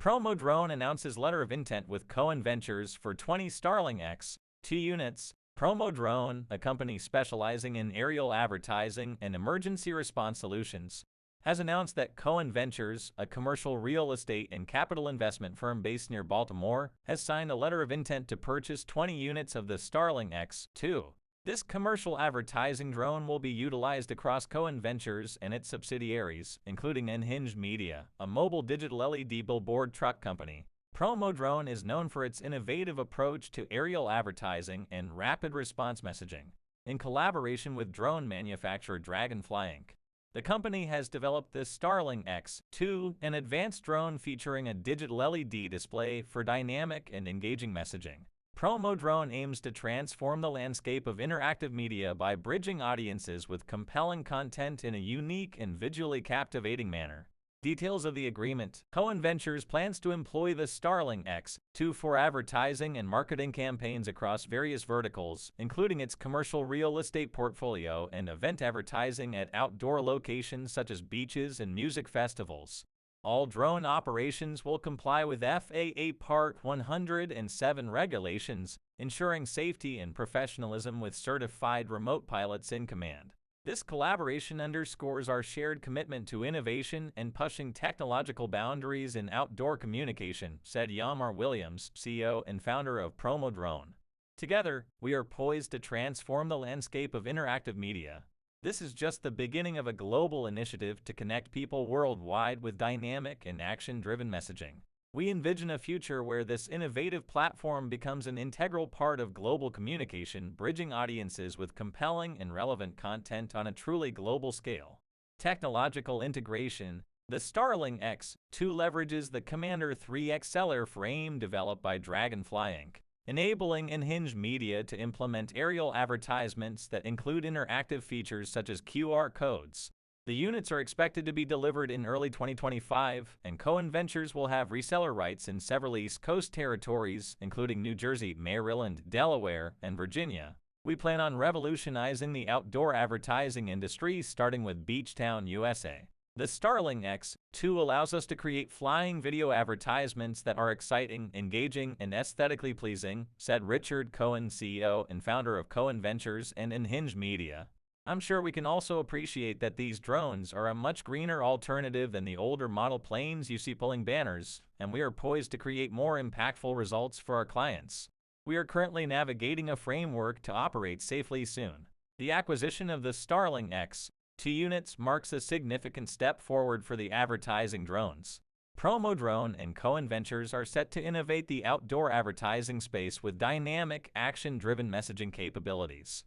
Promo Drone announces letter of intent with Cohen Ventures for 20 Starling X.2 units. Promo Drone, a company specializing in aerial advertising and emergency response solutions, has announced that Cohen Ventures, a commercial real estate and capital investment firm based near Baltimore, has signed a letter of intent to purchase 20 units of the Starling X.2. This commercial advertising drone will be utilized across Cohen Ventures and its subsidiaries, including Unhinged Media, a mobile digital LED billboard truck company. Promo Drone is known for its innovative approach to aerial advertising and rapid response messaging. In collaboration with drone manufacturer Draganfly Inc., the company has developed the Starling X.2, an advanced drone featuring a digital LED display for dynamic and engaging messaging. Promo Drone aims to transform the landscape of interactive media by bridging audiences with compelling content in a unique and visually captivating manner. Details of the agreement: Cohen Ventures plans to employ the Starling X.2 for advertising and marketing campaigns across various verticals, including its commercial real estate portfolio and event advertising at outdoor locations such as beaches and music festivals. All drone operations will comply with FAA Part 107 regulations, ensuring safety and professionalism with certified remote pilots in command. This collaboration underscores our shared commitment to innovation and pushing technological boundaries in outdoor communication, said Yamar Williams, CEO and founder of Promo Drone. Together, we are poised to transform the landscape of interactive media. This is just the beginning of a global initiative to connect people worldwide with dynamic and action-driven messaging. We envision a future where this innovative platform becomes an integral part of global communication, bridging audiences with compelling and relevant content on a truly global scale. Technological integration: the Starling X.2 leverages the Commander 3 XLR frame developed by Draganfly Inc., enabling Unhinged Media to implement aerial advertisements that include interactive features such as QR codes. The units are expected to be delivered in early 2025, and Cohen Ventures will have reseller rights in several East Coast territories, including New Jersey, Maryland, Delaware, and Virginia. We plan on revolutionizing the outdoor advertising industry, starting with Beachtown, USA. The Starling X.2 allows us to create flying video advertisements that are exciting, engaging, and aesthetically pleasing, said Richard Cohen, CEO and founder of Cohen Ventures and Unhinged Media. I'm sure we can also appreciate that these drones are a much greener alternative than the older model planes you see pulling banners, and we are poised to create more impactful results for our clients. We are currently navigating a framework to operate safely soon. The acquisition of the Starling X.2 units marks a significant step forward for the advertising drones. Promo Drone and Cohen Ventures are set to innovate the outdoor advertising space with dynamic, action-driven messaging capabilities.